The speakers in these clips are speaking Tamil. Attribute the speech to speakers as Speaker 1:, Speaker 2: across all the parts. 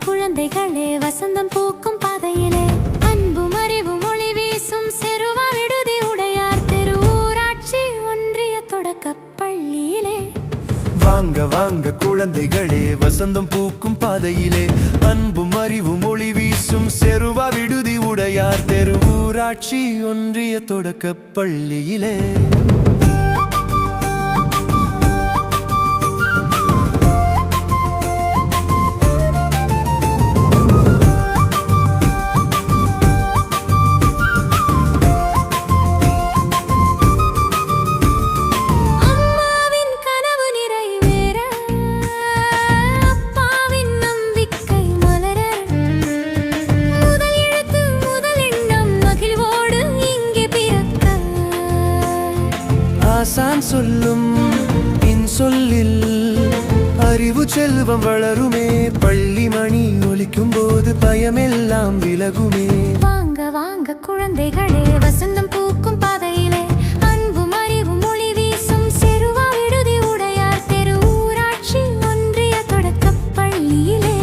Speaker 1: குழந்தைகளே வசந்தம் பூக்கும் பாதையிலே அன்பும் அறிவும் ஒளி வீசும் செருவா விடுதி உடையார் தெரு ஊராட்சி ஒன்றிய தொடக்கப் பள்ளியிலே.
Speaker 2: வாங்க வாங்க குழந்தைகளே வசந்தம் பூக்கும் பாதையிலே அன்பும் அறிவும் ஒளி வீசும் செருவா விடுதி உடையார் தெரு ஊராட்சி ஒன்றிய தொடக்கப் பள்ளியிலே. ஆசான் சொல்லும் இன்சொல்லில் அறிவு செல்வம் வளருமே, பள்ளி மணி ஒலிக்கும் போது பயமெல்லாம் விலகுமே.
Speaker 1: வாங்க வாங்க குழந்தைகளே வசந்தம் பூக்கும் பாதையிலே அன்பும் அறிவும் ஒளி வீசும் செருவா விடுதி உடையார் தெரு ஊராட்சி ஒன்றிய தொடக்கப் பள்ளியிலே.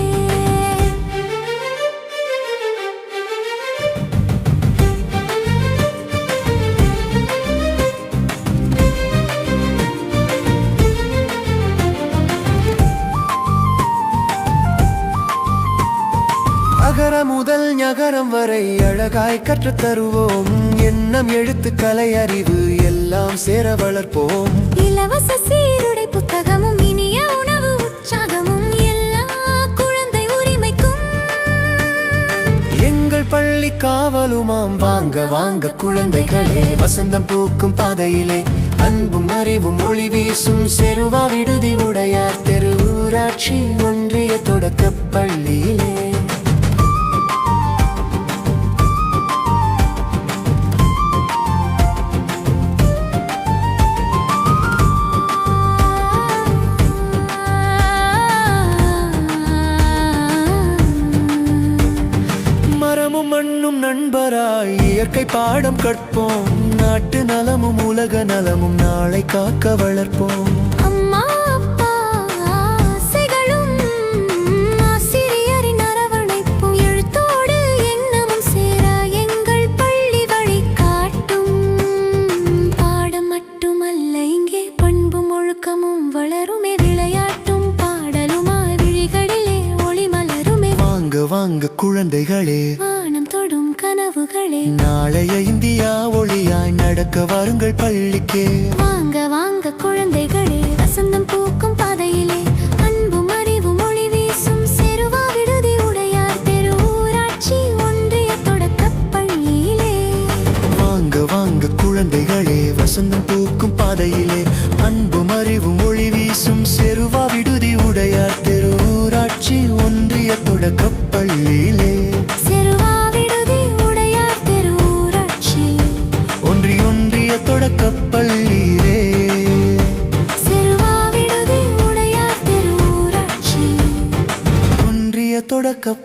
Speaker 2: அகர முதல் ஞகரம் வரை அழகாய் கற்றுத் தருவோம், எண்ணம் எழுத்து கலை அறிவு எல்லாம் சேர வளர்ப்போம்.
Speaker 1: இலவச சீருடை புத்தகமும் இனிய உணவு உற்சாகமும் எல்லா குழந்தை உரிமைக்கும்
Speaker 2: எங்கள் பள்ளி காவலுமாம். வாங்க வாங்க குழந்தைகளே வசந்தம் பூக்கும் பாதையிலே அன்பும் அறிவும் ஒளி வீசும் செருவா விடுதி உடையார் தெரு ஊராட்சி ஒன்றிய தொடக்கப் பள்ளியிலே. மண்ணும் நண்பராய் இயற்கை பாடம் கற்போம், நாட்டு நலமும் உலக நலமும் நாளை காக்க வளர்ப்போம்.
Speaker 1: அம்மா அப்பா ஆசைகளும் ஆசிரியரின் அரவணைப்பும் எழுத்தோடு எண்ணமும் சேர எங்கள் பள்ளி வழி காட்டும். பாடம் மட்டுமல்ல இங்கே பண்பும் ஒழுக்கமும் வளருமே, விளையாட்டும் பாடலுமாய் விழிகளிலே ஒளி மலருமே.
Speaker 2: வாங்க வாங்க குழந்தைகளே
Speaker 1: தொடும் கனவுகளே
Speaker 2: நாளைய இந்தியா ஒளியாய் நடக்க வாருங்கள் பள்ளிக்கே.
Speaker 1: வாங்க வாங்க குழந்தைகளே வசந்தம் பூக்கும் பாதையிலே அன்பும் அறிவும் ஒளி வீசும் செருவா விடுதி உடையார் தெரு ஊராட்சி ஒன்றிய தொடக்கப் பள்ளியிலே.
Speaker 2: வாங்க வாங்க குழந்தைகளே வசந்தம் பூக்கும் பாதையிலே அன்பும் அறிவும் ஒளி வீசும் செருவா விடுதி உடையார் தெரு ஊராட்சி ஒன்றிய தொடக்கப் பள்ளியிலே. தொடக்கப் பள்ளியிலே
Speaker 1: செருவா விடுதி உடையார் தெரு ஊராட்சி
Speaker 2: ஒன்றிய தொடக்கப்